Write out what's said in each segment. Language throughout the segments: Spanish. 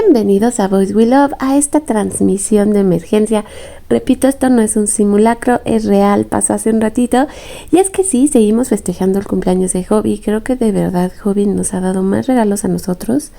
Bienvenidos a Boys We Love, a esta transmisión de emergencia. Repito, esto no es un simulacro, es real, pasó hace un ratito. Y es que sí, seguimos festejando el cumpleaños de Hobby. Creo que de verdad Hobby nos ha dado más regalos a nosotros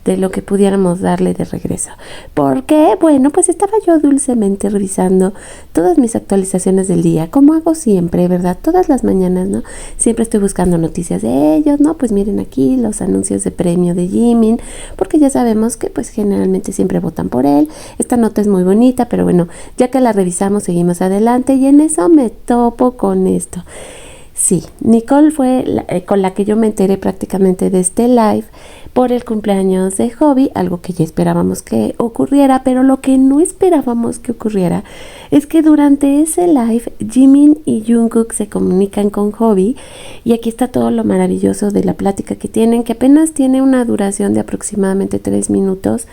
de lo que pudiéramos darle de regreso. ¿Por qué? Bueno, pues estaba yo dulcemente revisando todas mis actualizaciones del día, como hago siempre, ¿verdad? Todas las mañanas, ¿no? Siempre estoy buscando noticias de ellos, ¿no? Pues miren aquí los anuncios de premio de Jimin, porque ya sabemos que pues generalmente siempre votan por él. Esta nota es muy bonita, pero bueno, ya que la revisamos, seguimos adelante y en eso me topo con esto. Sí, Nicole fue con la que yo me enteré prácticamente de este live por el cumpleaños de Hobby, algo que ya esperábamos que ocurriera, pero lo que no esperábamos que ocurriera es que durante ese live Jimin y Jungkook se comunican con Hobby y aquí está todo lo maravilloso de la plática que tienen, que apenas tiene una duración de aproximadamente 3 minutos,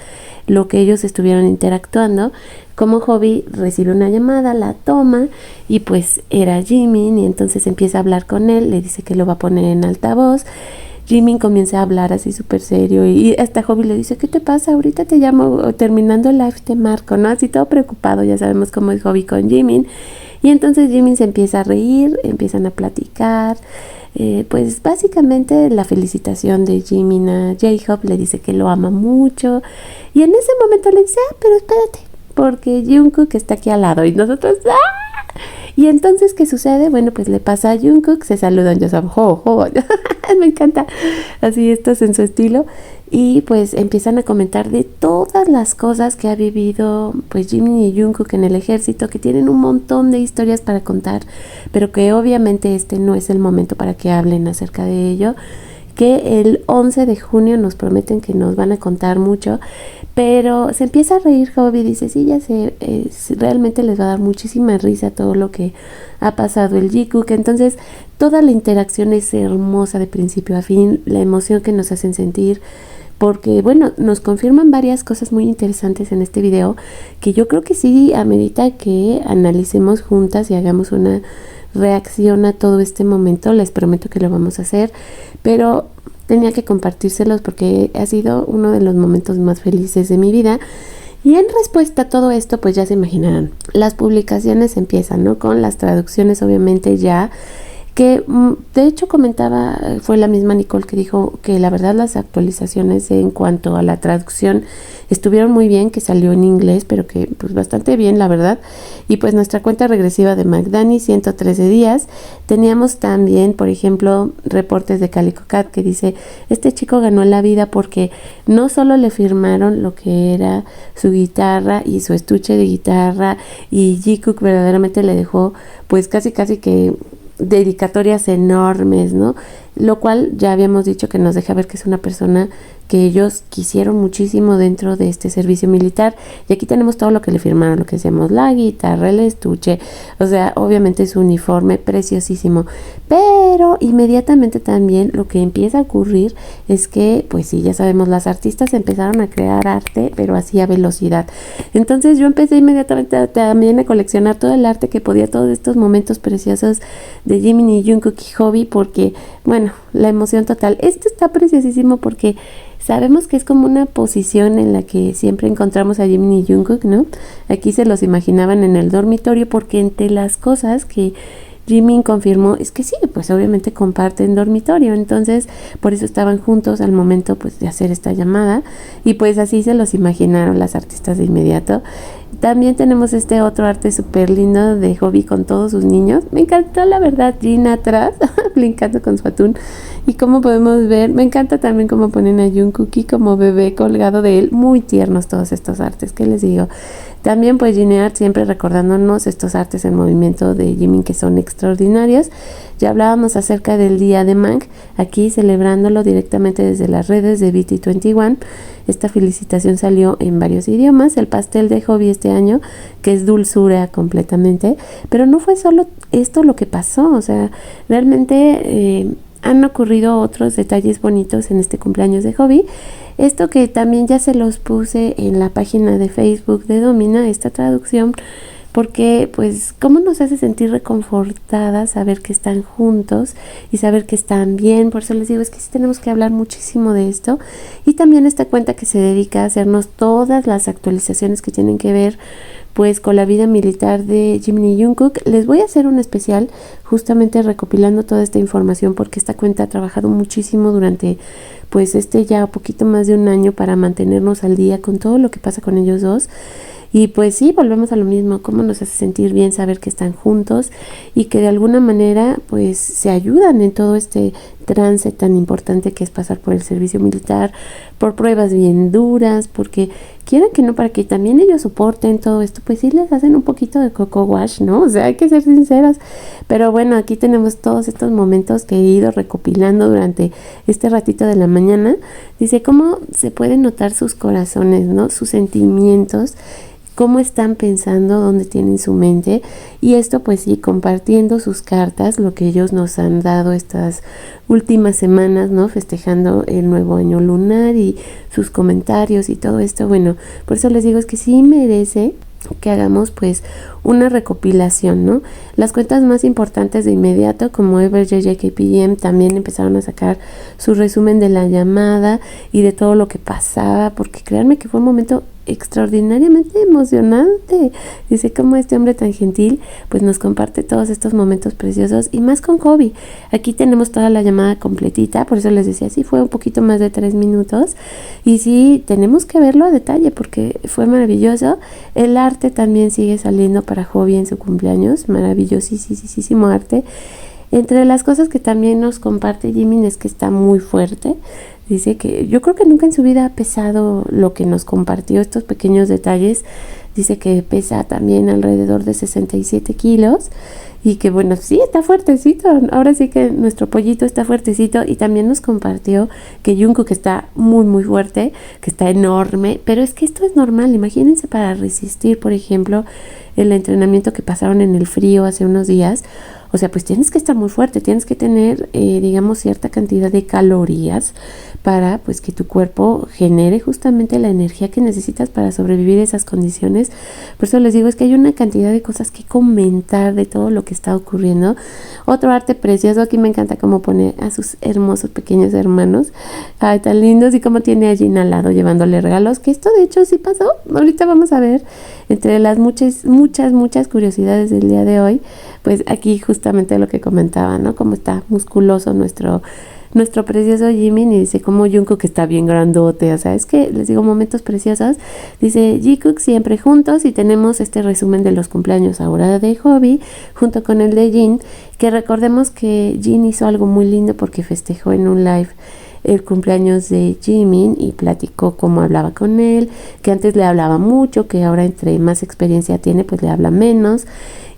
lo que ellos estuvieron interactuando. Como Hobby recibe una llamada, la toma y pues era Jimin y entonces empieza a hablar con él, le dice que lo va a poner en altavoz. Jimin comienza a hablar así súper serio y hasta Hobby le dice, ¿qué te pasa? Ahorita te llamo, terminando el live te marco, ¿no? Así todo preocupado, ya sabemos cómo es Hobby con Jimin. Y entonces Jimin se empieza a reír, empiezan a platicar. Pues básicamente la felicitación de Jimin a J-Hope, le dice que lo ama mucho y en ese momento le dice, pero espérate, porque Jungkook está aquí al lado y nosotros ¡ah! Y entonces ¿qué sucede? Bueno, pues le pasa a Jungkook, se saludan, ya saben, jo, jo. Me encanta así estos en su estilo y pues empiezan a comentar de todas las cosas que ha vivido pues Jimin y Jungkook en el ejército, que tienen un montón de historias para contar, pero que obviamente este no es el momento para que hablen acerca de ello, que el 11 de junio nos prometen que nos van a contar mucho, pero se empieza a reír Hobby, dice, sí, ya sé, realmente les va a dar muchísima risa todo lo que ha pasado el Jungkook. Entonces toda la interacción es hermosa de principio a fin, la emoción que nos hacen sentir, porque bueno, nos confirman varias cosas muy interesantes en este video, que yo creo que sí amerita que analicemos juntas y hagamos una reacción a todo este momento. Les prometo que lo vamos a hacer, pero tenía que compartírselos porque ha sido uno de los momentos más felices de mi vida. Y en respuesta a todo esto, pues ya se imaginarán, las publicaciones empiezan, ¿no? Con las traducciones obviamente ya, que de hecho comentaba, fue la misma Nicole que dijo que la verdad las actualizaciones en cuanto a la traducción estuvieron muy bien, que salió en inglés, pero que pues bastante bien la verdad. Y pues nuestra cuenta regresiva de McDani, 113 días, teníamos también por ejemplo reportes de Calico Cat que dice, este chico ganó la vida porque no solo le firmaron lo que era su guitarra y su estuche de guitarra, y Jungkook verdaderamente le dejó pues casi que dedicatorias enormes, ¿no? Lo cual ya habíamos dicho que nos deja ver que es una persona que ellos quisieron muchísimo dentro de este servicio militar. Y aquí tenemos todo lo que le firmaron, lo que decíamos, la guitarra, el estuche, o sea, obviamente su uniforme preciosísimo. Pero inmediatamente también lo que empieza a ocurrir es que, pues sí, ya sabemos, las artistas empezaron a crear arte, pero así a velocidad. Entonces yo empecé inmediatamente también a coleccionar todo el arte que podía, todos estos momentos preciosos de Jimin y Jungkook y Hobby, porque, bueno, la emoción total. Esto está preciosísimo porque sabemos que es como una posición en la que siempre encontramos a Jimin y Jungkook, ¿no? Aquí se los imaginaban en el dormitorio, porque entre las cosas que Jimin confirmó es que sí, pues obviamente comparten dormitorio, entonces por eso estaban juntos al momento pues de hacer esta llamada, y pues así se los imaginaron las artistas de inmediato. También tenemos este otro arte súper lindo de Hobby con todos sus niños. Me encantó la verdad Jin atrás, brincando con su atún. Y como podemos ver, me encanta también cómo ponen a Jungkook como bebé colgado de él. Muy tiernos todos estos artes, ¿qué les digo? También pues Gineart siempre recordándonos estos artes en movimiento de Jimin que son extraordinarios. Ya hablábamos acerca del día de Mang, aquí celebrándolo directamente desde las redes de BT21. Esta felicitación salió en varios idiomas. El pastel de Hobby este año, que es dulzura completamente, pero no fue solo esto lo que pasó, o sea, realmente han ocurrido otros detalles bonitos en este cumpleaños de Hobby. Esto que también ya se los puse en la página de Facebook de Domina, esta traducción, porque pues cómo nos hace sentir reconfortadas saber que están juntos y saber que están bien. Por eso les digo, es que sí tenemos que hablar muchísimo de esto. Y también esta cuenta que se dedica a hacernos todas las actualizaciones que tienen que ver pues con la vida militar de Jimin y Jungkook. Les voy a hacer un especial justamente recopilando toda esta información, porque esta cuenta ha trabajado muchísimo durante pues ya poquito más de un año para mantenernos al día con todo lo que pasa con ellos dos. Y pues sí, volvemos a lo mismo, cómo nos hace sentir bien saber que están juntos y que de alguna manera pues se ayudan en todo este trance tan importante que es pasar por el servicio militar, por pruebas bien duras, porque quieran que no, para que también ellos soporten todo esto, pues sí les hacen un poquito de coco wash, ¿no? O sea, hay que ser sinceros. Pero bueno, aquí tenemos todos estos momentos que he ido recopilando durante este ratito de la mañana. Dice cómo se pueden notar sus corazones, ¿no? Sus sentimientos, cómo están pensando, dónde tienen su mente, y esto pues sí, compartiendo sus cartas, lo que ellos nos han dado estas últimas semanas, ¿no? Festejando el nuevo año lunar y sus comentarios y todo esto. Bueno, por eso les digo, es que sí merece que hagamos pues una recopilación, ¿no? Las cuentas más importantes de inmediato, como Ever, JJKPM, también empezaron a sacar su resumen de la llamada y de todo lo que pasaba, porque créanme que fue un momento extraordinariamente emocionante. Dice cómo este hombre tan gentil pues nos comparte todos estos momentos preciosos, y más con Hobi. Aquí tenemos toda la llamada completita, por eso les decía, sí fue un poquito más de 3 minutos, y sí tenemos que verlo a detalle porque fue maravilloso. El arte también sigue saliendo para Hobi en su cumpleaños, maravillosísimo arte. Entre las cosas que también nos comparte Jimin es que está muy fuerte. Dice que yo creo que nunca en su vida ha pesado lo que nos compartió, estos pequeños detalles. Dice que pesa también alrededor de 67 kilos y que bueno, sí está fuertecito. Ahora sí que nuestro pollito está fuertecito, y también nos compartió que Jungkook está muy fuerte, que está enorme, pero es que esto es normal. Imagínense, para resistir, por ejemplo, el entrenamiento que pasaron en el frío hace unos días. O sea, pues tienes que estar muy fuerte, tienes que tener, digamos, cierta cantidad de calorías para, pues, que tu cuerpo genere justamente la energía que necesitas para sobrevivir a esas condiciones. Por eso les digo, es que hay una cantidad de cosas que comentar de todo lo que está ocurriendo. Otro arte precioso, aquí me encanta cómo pone a sus hermosos pequeños hermanos. Ay, tan lindos, y cómo tiene a Jin al lado llevándole regalos, que esto de hecho sí pasó. Ahorita vamos a ver, entre las muchas curiosidades del día de hoy, pues aquí justamente lo que comentaba, ¿no? Cómo está musculoso nuestro precioso Jimin, y dice como Jungkook está bien grandote. O sea, es que les digo, momentos preciosos. Dice Jikook siempre juntos, y tenemos este resumen de los cumpleaños ahora de Hobi junto con el de Jin, que recordemos que Jin hizo algo muy lindo porque festejó en un live el cumpleaños de Jimin y platicó cómo hablaba con él, que antes le hablaba mucho, que ahora entre más experiencia tiene pues le habla menos.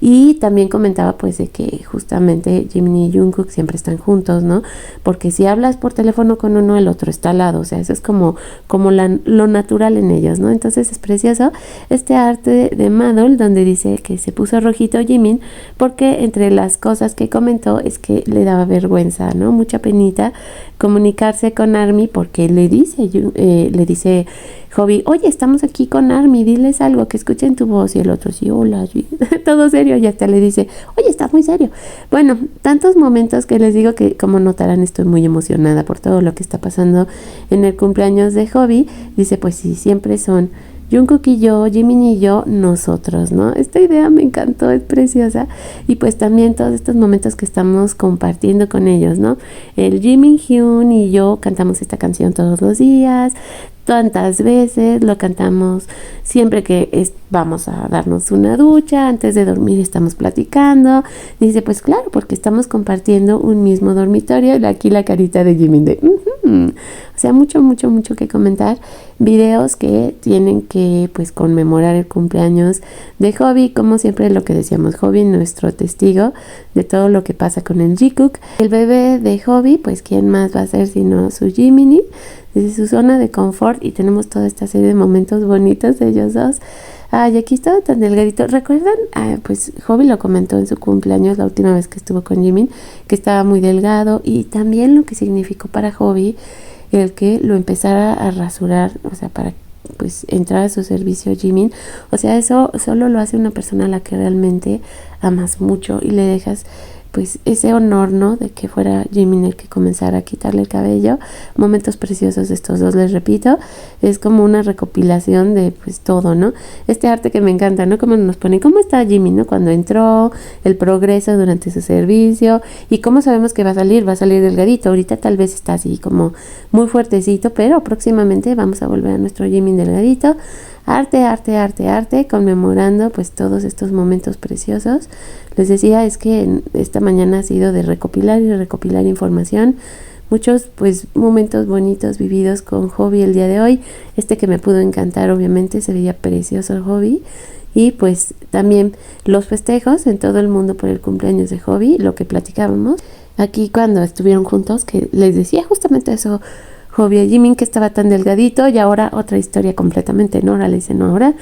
Y también comentaba pues de que justamente Jimin y Jungkook siempre están juntos, ¿no? Porque si hablas por teléfono con uno, el otro está al lado. O sea, eso es como lo natural en ellos, ¿no? Entonces es precioso este arte de Madol, donde dice que se puso rojito Jimin porque entre las cosas que comentó es que le daba vergüenza, ¿no? Mucha penita comunicarse con ARMY, porque le dice Hobi, oye, estamos aquí con ARMY, diles algo, que escuchen tu voz. Y el otro, sí, hola, todo serio, y hasta le dice, oye, está muy serio. Bueno, tantos momentos que les digo que, como notarán, estoy muy emocionada por todo lo que está pasando en el cumpleaños de Hobi. Dice, pues sí, siempre son Jungkook y yo, Jimin y yo, nosotros, ¿no? Esta idea me encantó, es preciosa. Y pues también todos estos momentos que estamos compartiendo con ellos, ¿no? El Jimin, Hyun y yo cantamos esta canción todos los días, tantas veces, lo cantamos siempre que vamos a darnos una ducha, antes de dormir estamos platicando. Dice, pues claro, porque estamos compartiendo un mismo dormitorio. Y aquí la carita de Jimin de o sea, mucho que comentar. Videos que tienen que pues conmemorar el cumpleaños de Hobi, como siempre lo que decíamos, Hobi nuestro testigo de todo lo que pasa con el Jikook. El bebé de Hobi, pues quién más va a ser sino su Jiminy, desde su zona de confort, y tenemos toda esta serie de momentos bonitos de ellos dos. Ay, aquí estaba tan delgadito. ¿Recuerdan? Pues Hobi lo comentó en su cumpleaños la última vez que estuvo con Jimin, que estaba muy delgado, y también lo que significó para Hobi el que lo empezara a rasurar, o sea, para pues entrar a su servicio Jimin. O sea, eso solo lo hace una persona a la que realmente amas mucho y le dejas pues ese honor, ¿no? De que fuera Jimin el que comenzara a quitarle el cabello. Momentos preciosos de estos dos, les repito. Es como una recopilación de pues todo, ¿no? Este arte que me encanta, ¿no? Como nos ponen, ¿cómo está Jimin, no? Cuando entró, el progreso durante su servicio y cómo sabemos que va a salir delgadito. Ahorita tal vez está así como muy fuertecito, pero próximamente vamos a volver a nuestro Jimin delgadito. Arte, arte, arte, arte, conmemorando pues todos estos momentos preciosos. Les decía, es que esta mañana ha sido de recopilar y recopilar información. Muchos pues momentos bonitos vividos con Hobby el día de hoy. Este que me pudo encantar, obviamente, se veía precioso el Hobby. Y pues también los festejos en todo el mundo por el cumpleaños de Hobby, lo que platicábamos aquí cuando estuvieron juntos, que les decía justamente eso. Hobby a Jimin, que estaba tan delgadito, y ahora otra historia completamente. Nora le dice, no, ahora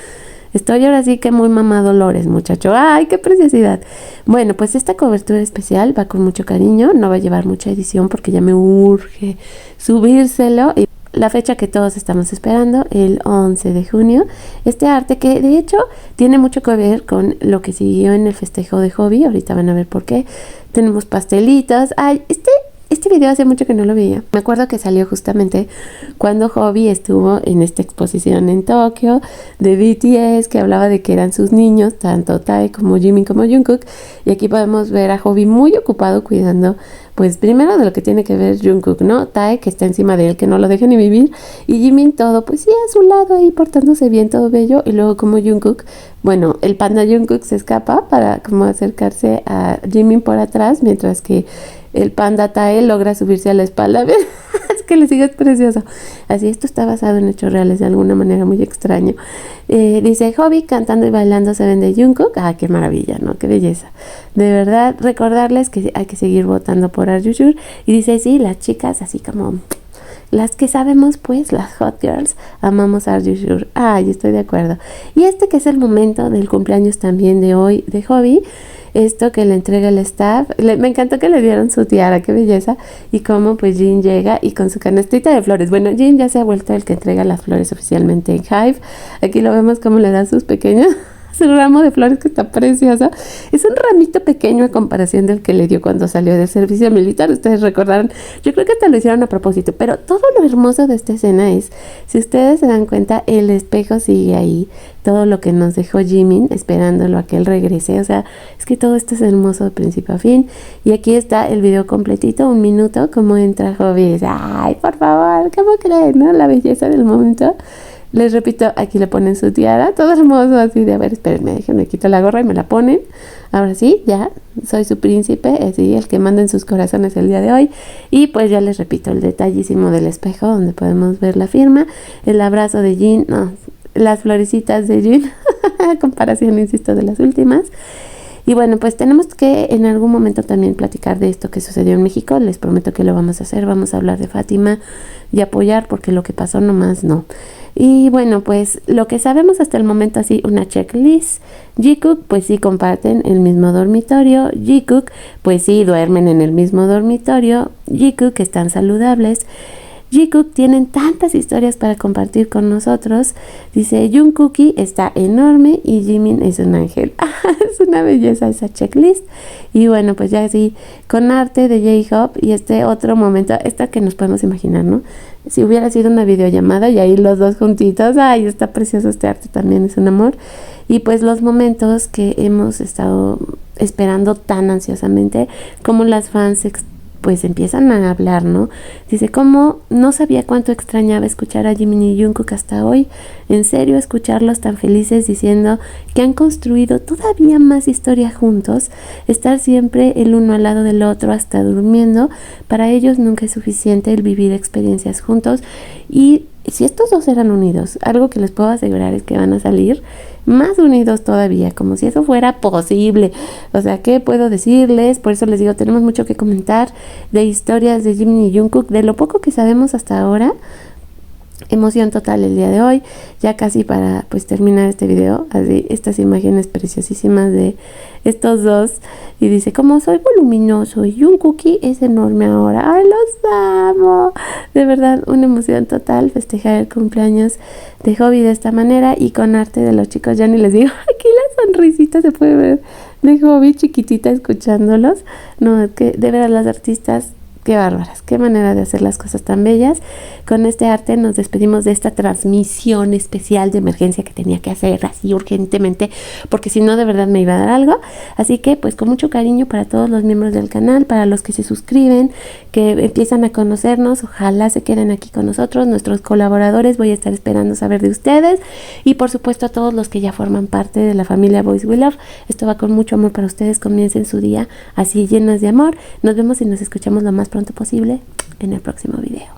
sí que muy mamá Dolores, muchacho. ¡Ay, qué preciosidad! Bueno, pues esta cobertura especial va con mucho cariño, no va a llevar mucha edición porque ya me urge subírselo. Y la fecha que todos estamos esperando, el 11 de junio. Este arte que de hecho tiene mucho que ver con lo que siguió en el festejo de Hobby. Ahorita van a ver por qué. Tenemos pastelitos. ¡Ay, este video hace mucho que no lo veía! Me acuerdo que salió justamente cuando Hobby estuvo en esta exposición en Tokio de BTS, que hablaba de que eran sus niños, tanto Tae como Jimin como Jungkook. Y aquí podemos ver a Hobby muy ocupado cuidando, pues primero de lo que tiene que ver Jungkook, ¿no? Tae, que está encima de él, que no lo deja ni vivir. Y Jimin todo, pues sí, a su lado ahí portándose bien, todo bello. Y luego como Jungkook, bueno, el panda Jungkook se escapa para como acercarse a Jimin por atrás, mientras que el panda Tae logra subirse a la espalda. Es que les digo, es precioso. Así, esto está basado en hechos reales de alguna manera muy extraño. Dice, Hobby cantando y bailando se ven de Jungkook. Ah, qué maravilla, ¿no? Qué belleza. De verdad, recordarles que hay que seguir votando por Arjushur. Y dice, sí, las chicas así como las que sabemos, pues, las hot girls, amamos a Arjushur. Ay, estoy de acuerdo. Y este que es el momento del cumpleaños también de hoy de Hobby. Esto que le entrega el staff, me encantó que le dieron su tiara, qué belleza, y cómo pues Jin llega y con su canastita de flores. Bueno, Jin ya se ha vuelto el que entrega las flores oficialmente en Hive. Aquí lo vemos como le da sus pequeños, su ramo de flores que está preciosa. Es un ramito pequeño a comparación del que le dio cuando salió del servicio militar. Ustedes recordaron, yo creo que hasta lo hicieron a propósito, pero todo lo hermoso de esta escena es, si ustedes se dan cuenta, el espejo sigue ahí, todo lo que nos dejó Jimin esperándolo a que él regrese. O sea, es que todo esto es hermoso de principio a fin. Y aquí está el video completito, 1 minuto, como entra Hobby y dice, ay, por favor, ¿cómo creen, no? La belleza del momento. Les repito, aquí le ponen su tiara, todo hermoso, así de, a ver, espérenme, déjenme quito la gorra y me la ponen. Ahora sí, ya, soy su príncipe, así, el que manda en sus corazones el día de hoy. Y pues ya les repito, el detallísimo del espejo, donde podemos ver la firma, el abrazo de Jin, no, las florecitas de Jin, a comparación, insisto, de las últimas. Y bueno, pues tenemos que en algún momento también platicar de esto que sucedió en México. Les prometo que lo vamos a hacer. Vamos a hablar de Fátima y apoyar, porque lo que pasó nomás no. Y bueno, pues lo que sabemos hasta el momento, así una checklist. Jikook, pues sí comparten el mismo dormitorio. Jikook, pues sí duermen en el mismo dormitorio. Jikook están saludables. Jikook tienen tantas historias para compartir con nosotros. Dice, Jungkooki está enorme y Jimin es un ángel. Es una belleza esa checklist. Y bueno, pues ya así con arte de J-Hope y este otro momento, esta que nos podemos imaginar, ¿no? Si hubiera sido una videollamada y ahí los dos juntitos, ay, está precioso este arte, también es un amor. Y pues los momentos que hemos estado esperando tan ansiosamente, como las fans pues empiezan a hablar, ¿no? Dice, como no sabía cuánto extrañaba escuchar a Jimin y Jungkook hasta hoy. En serio, escucharlos tan felices diciendo que han construido todavía más historia juntos. Estar siempre el uno al lado del otro hasta durmiendo. Para ellos nunca es suficiente el vivir experiencias juntos. Y si estos dos eran unidos, algo que les puedo asegurar es que van a salir más unidos todavía, como si eso fuera posible. O sea, ¿qué puedo decirles? Por eso les digo, tenemos mucho que comentar de historias de Jimin y Jungkook, de lo poco que sabemos hasta ahora. Emoción total el día de hoy, ya casi para pues terminar este video, así estas imágenes preciosísimas de estos dos, y dice como soy voluminoso y un cookie es enorme ahora, ay los amo, de verdad una emoción total festejar el cumpleaños de Hobby de esta manera y con arte de los chicos, ya ni les digo, aquí la sonrisita se puede ver de Hobby chiquitita escuchándolos, no, es que de verdad las artistas qué bárbaras, qué manera de hacer las cosas tan bellas. Con este arte nos despedimos de esta transmisión especial de emergencia que tenía que hacer así urgentemente, porque si no de verdad me iba a dar algo. Así que pues con mucho cariño para todos los miembros del canal, para los que se suscriben, que empiezan a conocernos, ojalá se queden aquí con nosotros, nuestros colaboradores, voy a estar esperando saber de ustedes, y por supuesto a todos los que ya forman parte de la familia Boys We Love. Esto va con mucho amor para ustedes, comiencen su día así llenos de amor. Nos vemos y nos escuchamos lo más pronto posible en el próximo video.